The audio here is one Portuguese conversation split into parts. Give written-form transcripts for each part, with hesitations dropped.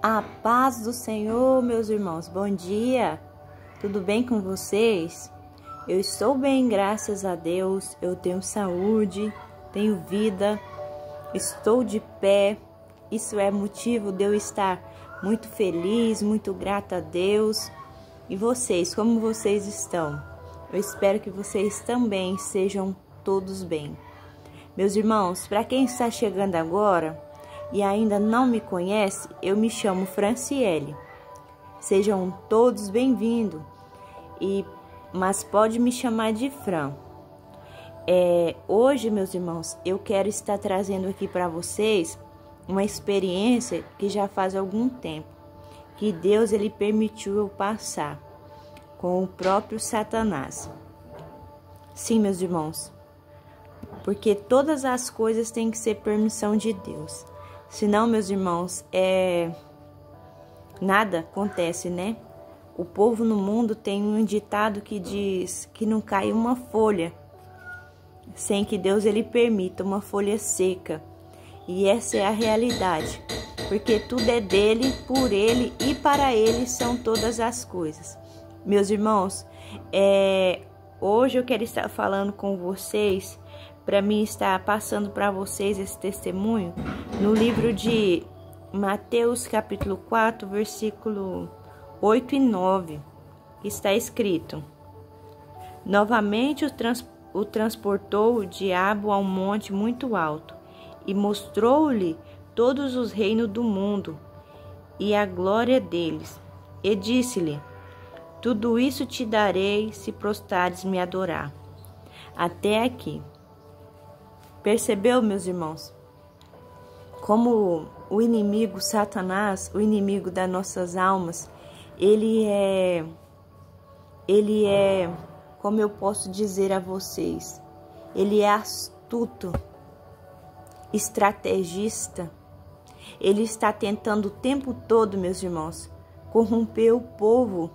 A paz do Senhor, meus irmãos, bom dia, tudo bem com vocês? Eu estou bem, graças a Deus, eu tenho saúde, tenho vida, estou de pé, isso é motivo de eu estar muito feliz, muito grata a Deus. E vocês, como vocês estão? Eu espero que vocês também sejam todos bem. Meus irmãos, para quem está chegando agora e ainda não me conhece, eu me chamo Franciele. Sejam todos bem-vindos, mas pode me chamar de Fran. Hoje, meus irmãos, eu quero estar trazendo aqui para vocês uma experiência que já faz algum tempo, que Deus ele permitiu eu passar com o próprio Satanás. Sim, meus irmãos, porque todas as coisas têm que ser permissão de Deus. Senão, meus irmãos, nada acontece, né? O povo no mundo tem um ditado que diz que não cai uma folha sem que Deus ele permita, uma folha seca. E essa é a realidade, porque tudo é dele, por ele e para ele são todas as coisas. Meus irmãos, hoje eu quero estar falando com vocês, para mim estar passando para vocês esse testemunho, no livro de Mateus capítulo 4, versículo 8 e 9, que está escrito: Novamente o transportou o diabo a um monte muito alto, e mostrou-lhe todos os reinos do mundo, e a glória deles, e disse-lhe: Tudo isso te darei, se prostrares me adorar. Até aqui. Percebeu, meus irmãos, como o inimigo Satanás, o inimigo das nossas almas, ele é, como eu posso dizer a vocês, ele é astuto, estrategista. Ele está tentando o tempo todo, meus irmãos, corromper o povo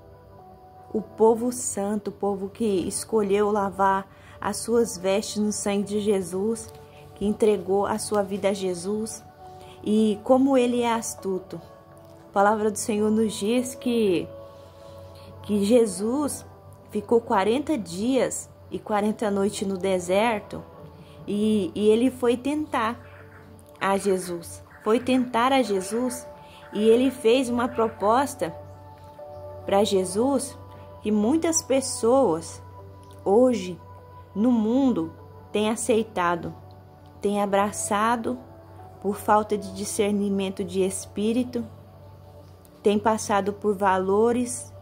santo, o povo que escolheu lavar as suas vestes no sangue de Jesus, que entregou a sua vida a Jesus. E como ele é astuto, a palavra do Senhor nos diz que Jesus ficou 40 dias e 40 noites no deserto, e ele foi tentar a Jesus, e ele fez uma proposta para Jesus que muitas pessoas hoje no mundo têm aceitado, têm abraçado por falta de discernimento de espírito, têm passado por valores,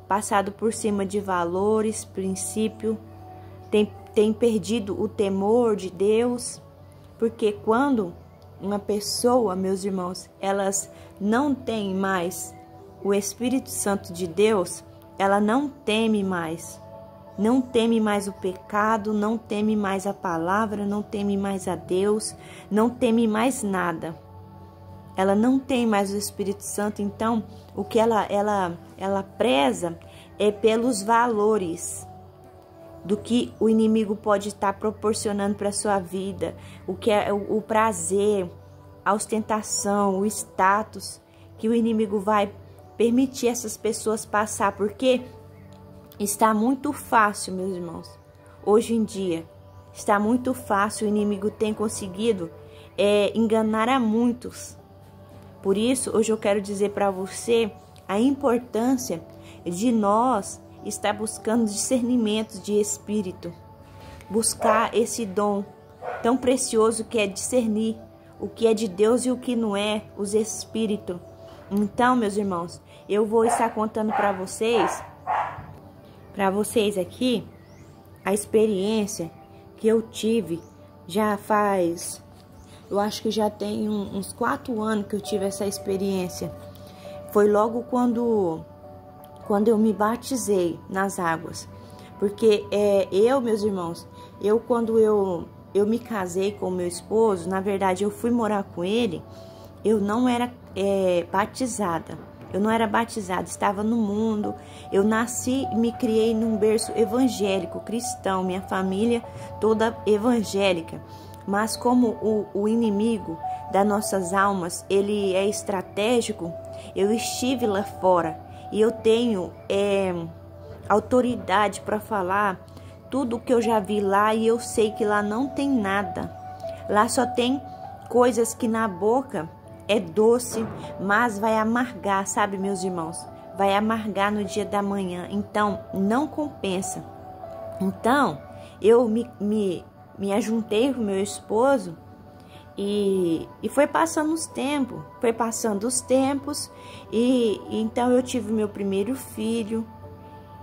passado por cima de valores, princípio, têm perdido o temor de Deus, porque quando uma pessoa, meus irmãos, elas não têm mais o Espírito Santo de Deus, ela não teme mais o pecado, não teme mais a palavra, não teme mais a Deus, não teme mais nada. Ela não tem mais o Espírito Santo, então o que ela preza é pelos valores do que o inimigo pode estar proporcionando para a sua vida, o que é o prazer, a ostentação, o status que o inimigo vai permitir essas pessoas passar, porque está muito fácil, meus irmãos. Hoje em dia, está muito fácil, o inimigo tem conseguido enganar a muitos. Por isso, hoje eu quero dizer para você a importância de nós estar buscando discernimento de espírito. Buscar esse dom tão precioso que é discernir o que é de Deus e o que não é, os espíritos. Então, meus irmãos, eu vou estar contando para vocês aqui a experiência que eu tive já faz, eu acho que já tem uns 4 anos que eu tive essa experiência. Foi logo quando eu me batizei nas águas, porque meus irmãos, quando eu me casei com o meu esposo, na verdade eu fui morar com ele, eu não era batizada. Eu não era batizada, estava no mundo. Eu nasci e me criei num berço evangélico, cristão, minha família toda evangélica. Mas como o inimigo das nossas almas, ele é estratégico, eu estive lá fora e eu tenho autoridade para falar tudo o que eu já vi lá, e eu sei que lá não tem nada. Lá só tem coisas que na boca é doce, mas vai amargar, sabe, meus irmãos? Vai amargar no dia da manhã, então não compensa. Então, eu me ajuntei com meu esposo e foi passando os tempos, e então eu tive meu primeiro filho,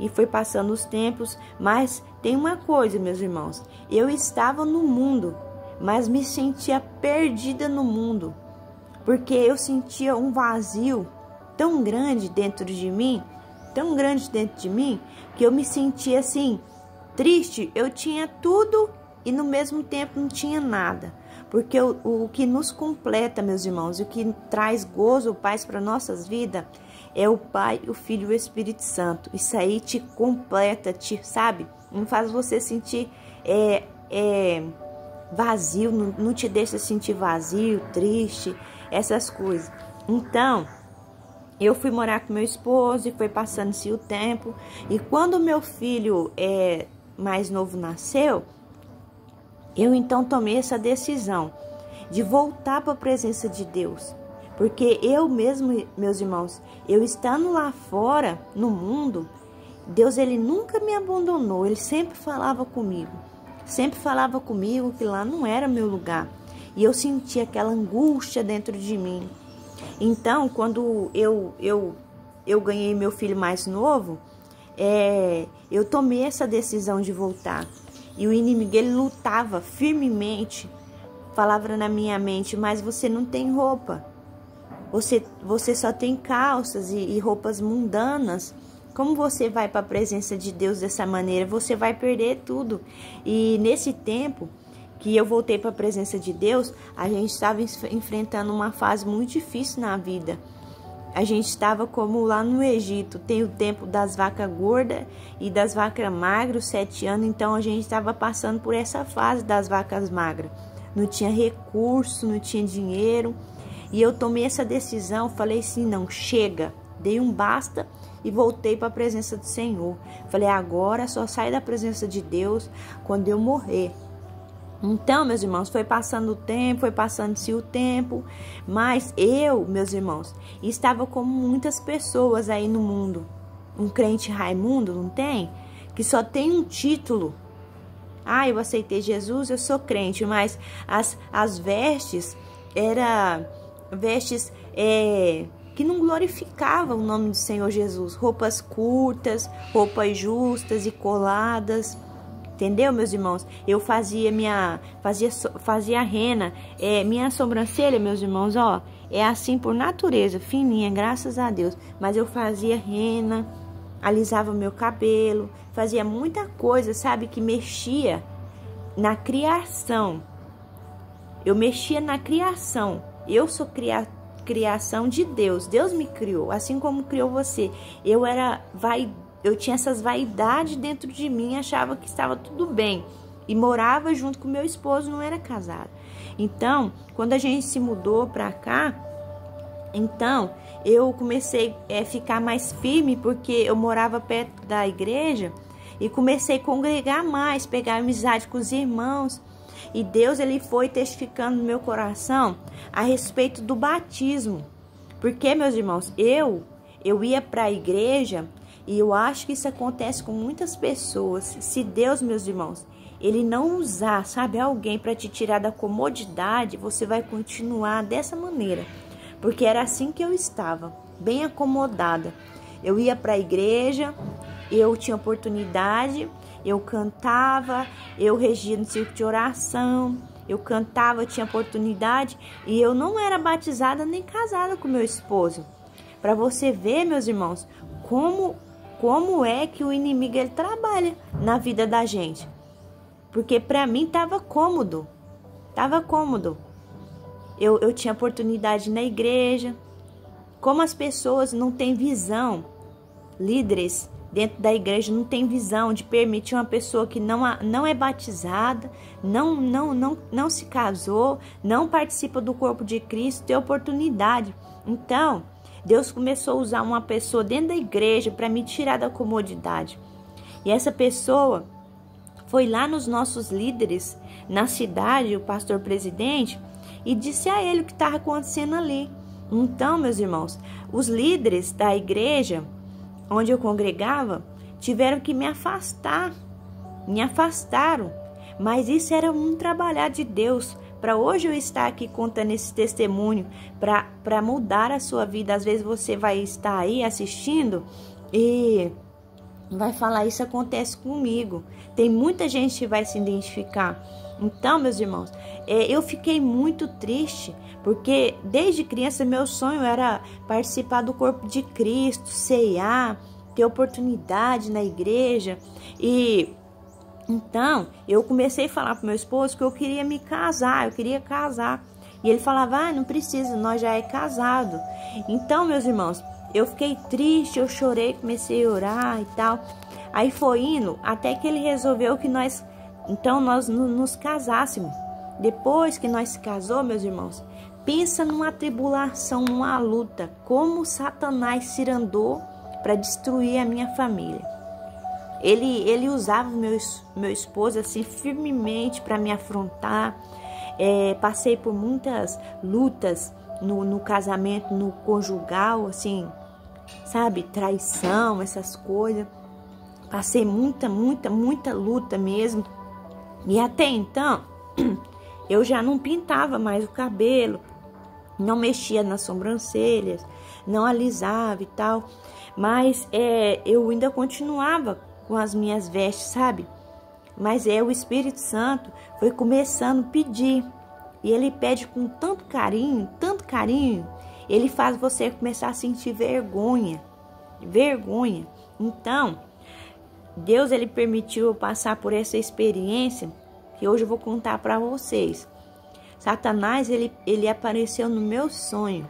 e foi passando os tempos. Mas tem uma coisa, meus irmãos, eu estava no mundo, mas me sentia perdida no mundo, porque eu sentia um vazio tão grande dentro de mim, que eu me sentia assim, triste. Eu tinha tudo e no mesmo tempo não tinha nada, porque o que nos completa, meus irmãos, o que traz gozo, paz para nossas vidas, é o Pai, o Filho e o Espírito Santo. Isso aí te completa, sabe? Não faz você sentir vazio, não te deixa sentir vazio, triste, essas coisas. Então, eu fui morar com meu esposo e foi passando-se o tempo. E quando meu filho mais novo nasceu, eu então tomei essa decisão de voltar para a presença de Deus. Porque eu mesmo, meus irmãos, eu estando lá fora, no mundo, Deus, ele nunca me abandonou. Ele sempre falava comigo que lá não era meu lugar. E eu sentia aquela angústia dentro de mim. Então, quando eu ganhei meu filho mais novo, eu tomei essa decisão de voltar. E o inimigo, ele lutava firmemente, falava na minha mente: mas você não tem roupa. Você só tem calças e roupas mundanas. Como você vai para a presença de Deus dessa maneira? Você vai perder tudo. E nesse tempo que eu voltei para a presença de Deus, a gente estava enfrentando uma fase muito difícil na vida. A gente estava como lá no Egito, tem o tempo das vacas gordas e das vacas magras, 7 anos, então a gente estava passando por essa fase das vacas magras. Não tinha recurso, não tinha dinheiro, e eu tomei essa decisão, falei assim: não, chega, dei um basta e voltei para a presença do Senhor. Falei: agora só sai da presença de Deus quando eu morrer. Então, meus irmãos, foi passando o tempo, foi passando-se o tempo, mas eu, meus irmãos, estava como muitas pessoas aí no mundo. Um crente Raimundo, não tem? Que só tem um título. Ah, eu aceitei Jesus, eu sou crente, mas as vestes eram vestes que não glorificavam o nome do Senhor Jesus. Roupas curtas, roupas justas e coladas. Entendeu, meus irmãos? Eu fazia rena. Minha sobrancelha, meus irmãos, ó, é assim por natureza, fininha, graças a Deus. Mas eu fazia rena, alisava meu cabelo, fazia muita coisa, sabe, que mexia na criação. Eu mexia na criação. Eu sou criação de Deus. Deus me criou, assim como criou você. Eu tinha essas vaidades dentro de mim, achava que estava tudo bem. E morava junto com meu esposo, não era casado. Então, quando a gente se mudou para cá, então eu comecei a ficar mais firme, porque eu morava perto da igreja e comecei a congregar mais, pegar amizade com os irmãos. E Deus, ele foi testificando no meu coração a respeito do batismo. Porque, meus irmãos, eu ia para a igreja. E eu acho que isso acontece com muitas pessoas. Se Deus, meus irmãos, ele não usar, sabe, alguém para te tirar da comodidade, você vai continuar dessa maneira. Porque era assim que eu estava, bem acomodada. Eu ia para a igreja, eu tinha oportunidade, eu cantava, eu regia no círculo de oração, eu cantava, eu tinha oportunidade, e eu não era batizada nem casada com meu esposo. Para você ver, meus irmãos, como é que o inimigo, ele trabalha na vida da gente. Porque para mim estava cômodo. Eu tinha oportunidade na igreja. Como as pessoas não têm visão, líderes dentro da igreja não tem visão de permitir uma pessoa que não é batizada, não se casou, não participa do corpo de Cristo, ter oportunidade. Então, Deus começou a usar uma pessoa dentro da igreja para me tirar da comodidade. E essa pessoa foi lá nos nossos líderes na cidade, o pastor presidente, e disse a ele o que estava acontecendo ali. Então, meus irmãos, os líderes da igreja onde eu congregava tiveram que me afastaram, mas isso era um trabalhar de Deus, para hoje eu estar aqui contando esse testemunho, para mudar a sua vida. Às vezes você vai estar aí assistindo e vai falar, isso acontece comigo. Tem muita gente que vai se identificar. Então, meus irmãos, eu fiquei muito triste, porque desde criança meu sonho era participar do corpo de Cristo, ceiar, ter oportunidade na igreja. E então eu comecei a falar para meu esposo que eu queria me casar, eu queria casar. E ele falava, não precisa, nós já é casado. Então, meus irmãos, eu fiquei triste, eu chorei, comecei a orar e tal. Aí foi indo até que ele resolveu que nós nos casássemos. Depois que nós se casou, meus irmãos, pensa numa tribulação, numa luta, como Satanás se andou para destruir a minha família. Ele usava meu esposo assim firmemente para me afrontar. Passei por muitas lutas no casamento, no conjugal, assim, sabe, traição, essas coisas. Passei muita luta mesmo. E até então, eu já não pintava mais o cabelo, não mexia nas sobrancelhas, não alisava e tal. Mas eu ainda continuava com as minhas vestes, sabe? Mas o Espírito Santo foi começando a pedir. E ele pede com tanto carinho, ele faz você começar a sentir vergonha. Então, Deus, ele permitiu eu passar por essa experiência que hoje eu vou contar para vocês. Satanás, ele apareceu no meu sonho.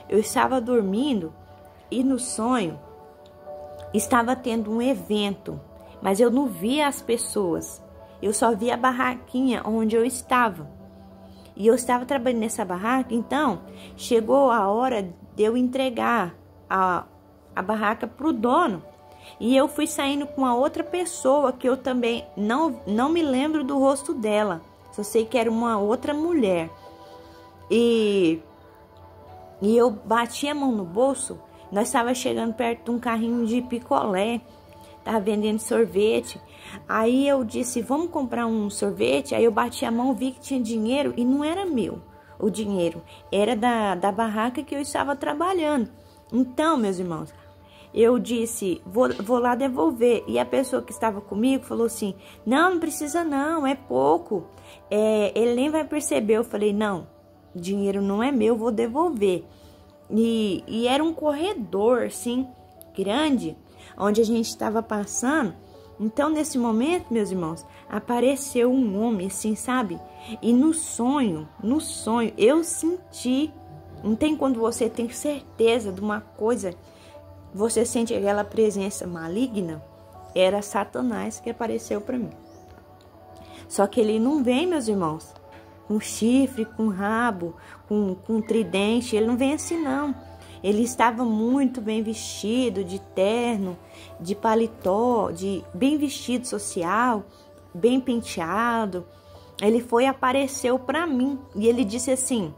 Eu estava dormindo e no sonho estava tendo um evento, mas eu não via as pessoas. Eu só via a barraquinha onde eu estava. E eu estava trabalhando nessa barraca, então chegou a hora de eu entregar a barraca para o dono. E eu fui saindo com a outra pessoa que eu também não me lembro do rosto dela. Só sei que era uma outra mulher. E eu bati a mão no bolso. Nós estávamos chegando perto de um carrinho de picolé. Estava vendendo sorvete. Aí eu disse, vamos comprar um sorvete? Aí eu bati a mão, vi que tinha dinheiro e não era meu o dinheiro. Era da barraca que eu estava trabalhando. Então, meus irmãos, eu disse, vou lá devolver. E a pessoa que estava comigo falou assim, não precisa não, é pouco. Ele nem vai perceber. Eu falei, não, o dinheiro não é meu, vou devolver. E era um corredor, assim, grande, onde a gente estava passando. Então, nesse momento, meus irmãos, apareceu um homem, assim, sabe? E no sonho, eu senti. Não tem quando você tem certeza de uma coisa, você sente aquela presença maligna? Era Satanás que apareceu para mim. Só que ele não vem, meus irmãos, com chifre, com rabo, com tridente. Ele não vem assim, não. Ele estava muito bem vestido, de terno, de paletó, bem vestido social, bem penteado. Ele apareceu para mim e ele disse assim,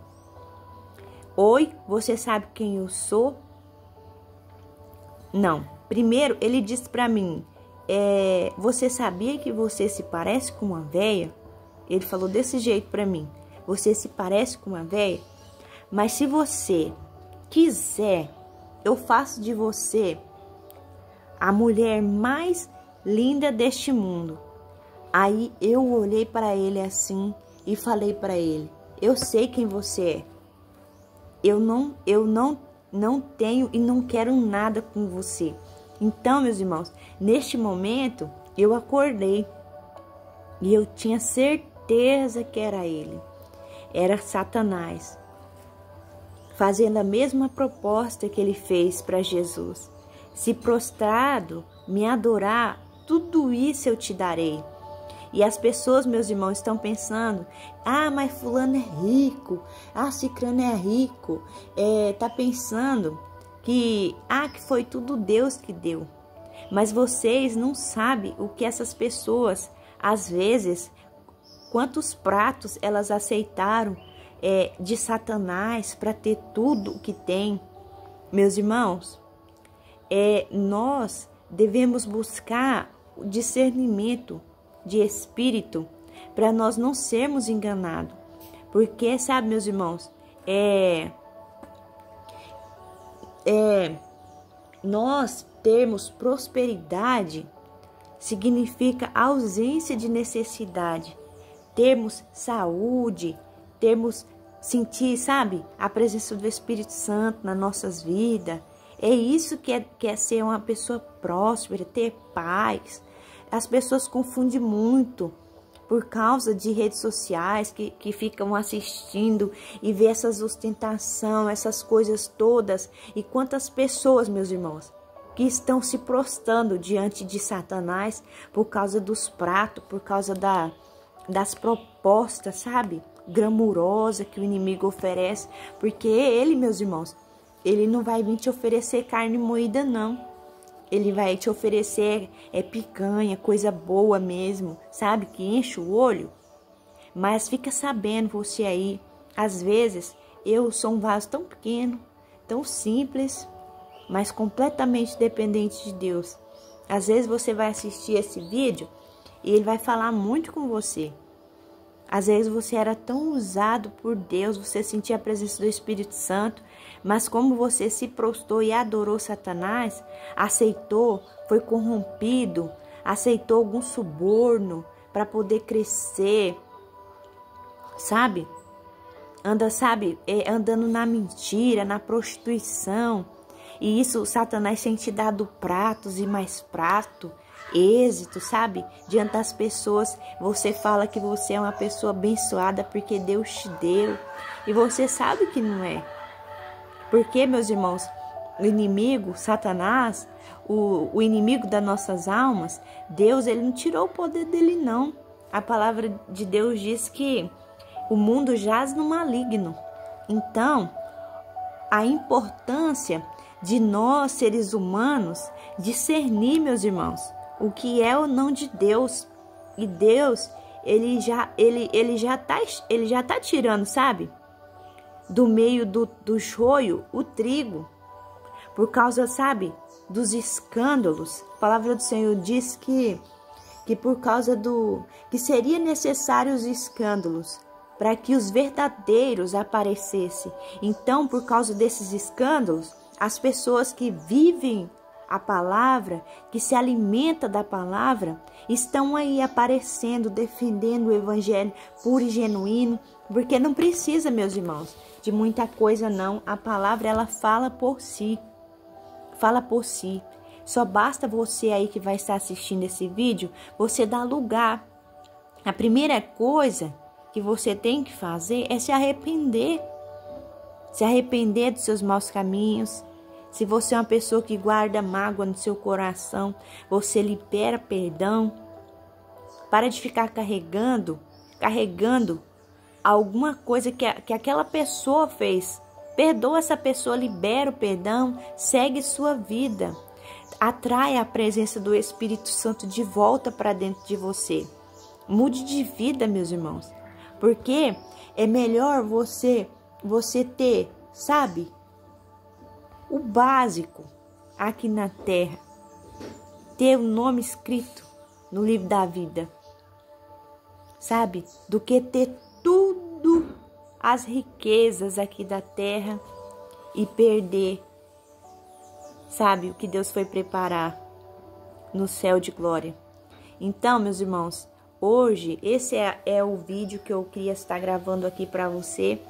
oi, você sabe quem eu sou? Não. Primeiro, ele disse para mim, você sabia que você se parece com uma véia? Ele falou desse jeito para mim, você se parece com uma véia? Mas se você quiser, eu faço de você a mulher mais linda deste mundo. Aí eu olhei para ele assim e falei para ele, eu sei quem você é. Eu não tenho e não quero nada com você. Então, meus irmãos, neste momento eu acordei e eu tinha certeza que era ele. Era Satanás, fazendo a mesma proposta que ele fez para Jesus, se prostrado me adorar, tudo isso eu te darei. E as pessoas, meus irmãos, estão pensando, mas fulano é rico, cicrano é rico, tá pensando que foi tudo Deus que deu. Mas vocês não sabem o que essas pessoas, às vezes, quantos pratos elas aceitaram de Satanás para ter tudo o que tem. Meus irmãos, nós devemos buscar o discernimento de espírito para nós não sermos enganados. Porque, sabe, meus irmãos, nós termos prosperidade significa ausência de necessidade. Termos saúde, sentir, sabe, a presença do Espírito Santo nas nossas vidas. É isso que é ser uma pessoa próspera, ter paz. As pessoas confundem muito por causa de redes sociais que ficam assistindo e vê essas ostentação, essas coisas todas. E quantas pessoas, meus irmãos, que estão se prostrando diante de Satanás por causa dos pratos, por causa das propostas, sabe, glamurosa que o inimigo oferece. Porque ele, meus irmãos, ele não vai vir te oferecer carne moída, não. Ele vai te oferecer picanha, coisa boa mesmo, sabe? Que enche o olho. Mas fica sabendo você aí, às vezes eu sou um vaso tão pequeno, tão simples, mas completamente dependente de Deus. Às vezes você vai assistir esse vídeo e ele vai falar muito com você. Às vezes você era tão usado por Deus, você sentia a presença do Espírito Santo, mas como você se prostrou e adorou Satanás, aceitou, foi corrompido, aceitou algum suborno para poder crescer, sabe? Andando na mentira, na prostituição. E isso, Satanás tem te dado pratos e mais prato, êxito, sabe? Diante das pessoas, você fala que você é uma pessoa abençoada porque Deus te deu. E você sabe que não é. Porque, meus irmãos, o inimigo, Satanás, o inimigo das nossas almas, Deus, ele não tirou o poder dele, não. A palavra de Deus diz que o mundo jaz no maligno. Então, a importância de nós, seres humanos, discernir, meus irmãos, o que é ou não de Deus. E Deus, ele já tá tirando, sabe? Do meio do joio, o trigo. Por causa, sabe, dos escândalos. A palavra do Senhor diz que por causa que seria necessário os escândalos para que os verdadeiros aparecessem. Então, por causa desses escândalos, as pessoas que vivem a palavra, que se alimentam da palavra, estão aí aparecendo, defendendo o evangelho puro e genuíno, porque não precisa, meus irmãos, de muita coisa não. A palavra, ela fala por si. Fala por si. Só basta você aí que vai estar assistindo esse vídeo, você dar lugar. A primeira coisa que você tem que fazer é se arrepender. Se arrepender dos seus maus caminhos. Se você é uma pessoa que guarda mágoa no seu coração, você libera perdão. Para de ficar carregando alguma coisa que aquela pessoa fez. Perdoa essa pessoa, libera o perdão, segue sua vida. Atrai a presença do Espírito Santo de volta para dentro de você. Mude de vida, meus irmãos. Porque é melhor você ter, sabe, o básico aqui na terra. Ter o nome escrito no livro da vida. Sabe? Do que ter tudo, as riquezas aqui da terra e perder, sabe, o que Deus foi preparar no céu de glória. Então, meus irmãos, hoje esse é o vídeo que eu queria estar gravando aqui para você.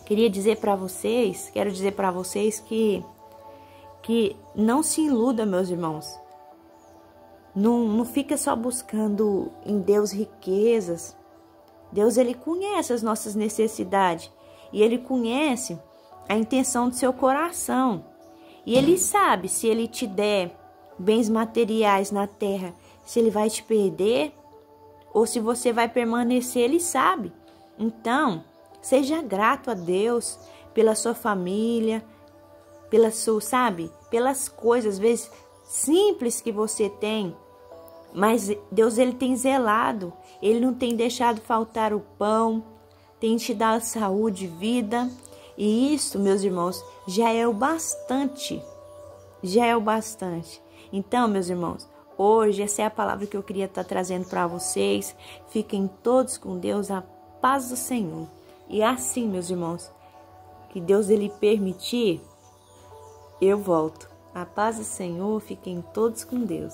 Quero dizer para vocês que não se iluda, meus irmãos. Não fica só buscando em Deus riquezas. Deus, ele conhece as nossas necessidades e ele conhece a intenção do seu coração. E ele sabe, se ele te der bens materiais na terra, se Ele vai te perder ou se você vai permanecer, Ele sabe. Então, seja grato a Deus pela sua família, pelas coisas, às vezes, simples que você tem. Mas Deus, Ele tem zelado, Ele não tem deixado faltar o pão, tem te dado saúde, vida. E isso, meus irmãos, já é o bastante. Já é o bastante. Então, meus irmãos, hoje essa é a palavra que eu queria estar trazendo para vocês. Fiquem todos com Deus, a paz do Senhor. E assim, meus irmãos, que Deus Ele permitir, eu volto. A paz do Senhor, fiquem todos com Deus.